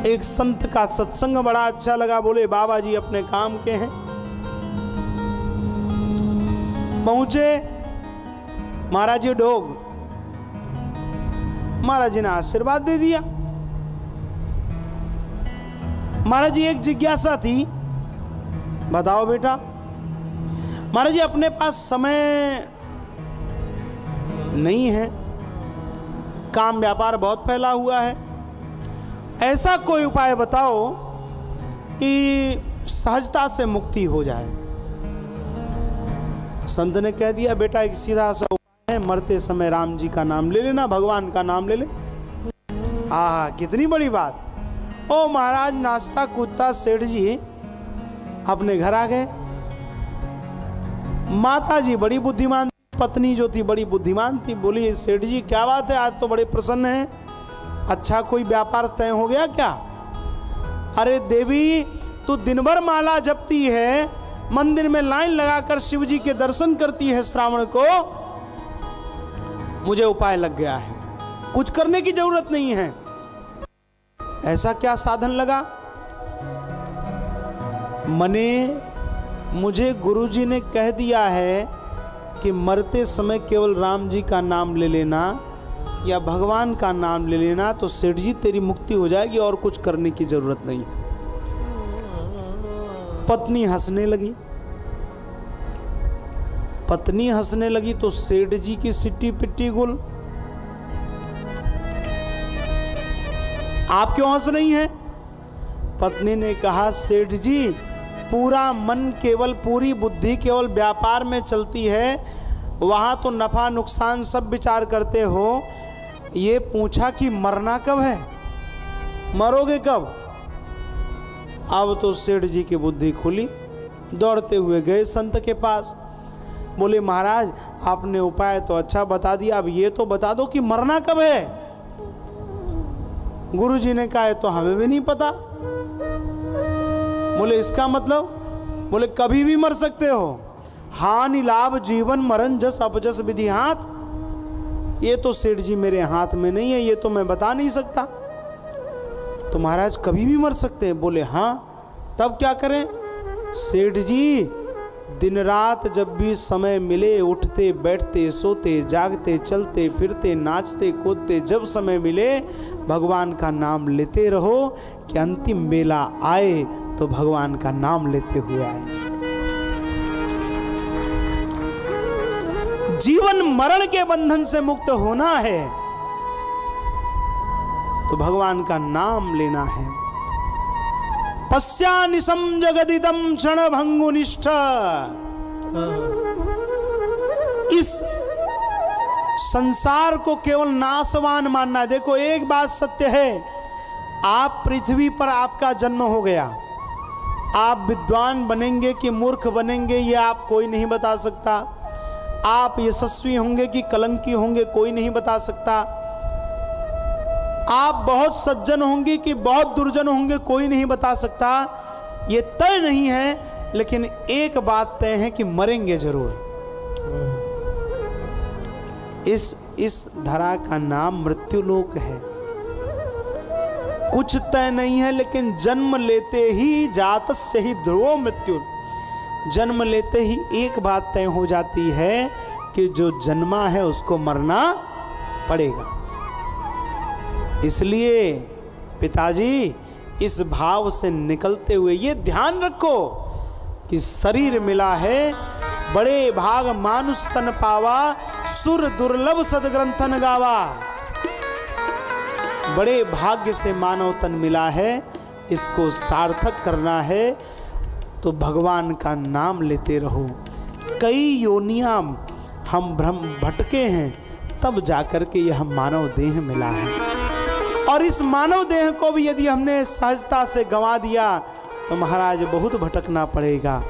एक संत का सत्संग बड़ा अच्छा लगा। बोले बाबा जी अपने काम के हैं। पहुंचे महाराज जी डोग, महाराज जी ने आशीर्वाद दे दिया। महाराज जी एक जिज्ञासा थी, बताओ बेटा। महाराज जी अपने पास समय नहीं है, काम व्यापार बहुत फैला हुआ है, ऐसा कोई उपाय बताओ कि सहजता से मुक्ति हो जाए। संत ने कह दिया बेटा एक सीधा सा उपाय है, मरते समय राम जी का नाम ले लेना, भगवान का नाम ले लेना। कितनी बड़ी बात। ओ महाराज नाश्ता कूदता सेठ जी अपने घर आ गए। माता जी बड़ी बुद्धिमान, पत्नी जो थी बड़ी बुद्धिमान थी। बोली सेठ जी क्या बात है, आज तो बड़े प्रसन्न हैं, अच्छा कोई व्यापार तय हो गया क्या? अरे देवी तू दिन भर माला जपती है, मंदिर में लाइन लगाकर शिव जी के दर्शन करती है श्रावण को, मुझे उपाय लग गया है, कुछ करने की जरूरत नहीं है। ऐसा क्या साधन लगा? मुझे गुरुजी ने कह दिया है कि मरते समय केवल राम जी का नाम ले लेना या भगवान का नाम ले लेना तो सेठ जी तेरी मुक्ति हो जाएगी और कुछ करने की जरूरत नहीं है। पत्नी हंसने लगी। पत्नी हंसने लगी तो सेठ जी की सिट्टी पिट्टी गुल। आप क्यों हंस रही हैं? पत्नी ने कहा सेठ जी पूरा मन केवल, पूरी बुद्धि केवल व्यापार में चलती है, वहां तो नफा नुकसान सब विचार करते हो। ये पूछा कि मरना कब है, मरोगे कब? अब तो सेठ जी की बुद्धि खुली, दौड़ते हुए गए संत के पास। बोले महाराज आपने उपाय तो अच्छा बता दिया, अब ये तो बता दो कि मरना कब है। गुरुजी ने कहा तो हमें भी नहीं पता। बोले इसका मतलब? बोले कभी भी मर सकते हो, हानि लाभ जीवन मरण जस अपजस विधि हाथ। ये तो सेठ जी मेरे हाथ में नहीं है, ये तो मैं बता नहीं सकता। तो महाराज कभी भी मर सकते हैं? बोले हाँ। तब क्या करें? सेठ जी दिन रात जब भी समय मिले, उठते बैठते सोते जागते चलते फिरते नाचते कूदते, जब समय मिले भगवान का नाम लेते रहो कि अंतिम बेला आए तो भगवान का नाम लेते हुए आए। जीवन मरण के बंधन से मुक्त होना है तो भगवान का नाम लेना है। पश्यानिशम जगदिदम क्षण भंगुनिष्ठ। इस संसार को केवल नाशवान मानना है। देखो एक बात सत्य है, आप पृथ्वी पर आपका जन्म हो गया, आप विद्वान बनेंगे कि मूर्ख बनेंगे ये आप कोई नहीं बता सकता। आप यशस्वी होंगे कि कलंकी होंगे कोई नहीं बता सकता। आप बहुत सज्जन होंगे कि बहुत दुर्जन होंगे कोई नहीं बता सकता। ये तय नहीं है, लेकिन एक बात तय है कि मरेंगे जरूर। इस धरा का नाम मृत्युलोक है। कुछ तय नहीं है, लेकिन जन्म लेते ही जातस्य ही ध्रुवो मृत्यु। जन्म लेते ही एक बात तय हो जाती है कि जो जन्मा है उसको मरना पड़ेगा। इसलिए पिताजी इस भाव से निकलते हुए ये ध्यान रखो कि शरीर मिला है, बड़े भाग मानुष तन पावा, सुर दुर्लभ सदग्रंथन गावा। बड़े भाग्य से मानव तन मिला है, इसको सार्थक करना है तो भगवान का नाम लेते रहो। कई योनियां हम भ्रम भटके हैं, तब जाकर के यह मानव देह मिला है। और इस मानव देह को भी यदि हमने सहजता से गंवा दिया तो महाराज बहुत भटकना पड़ेगा।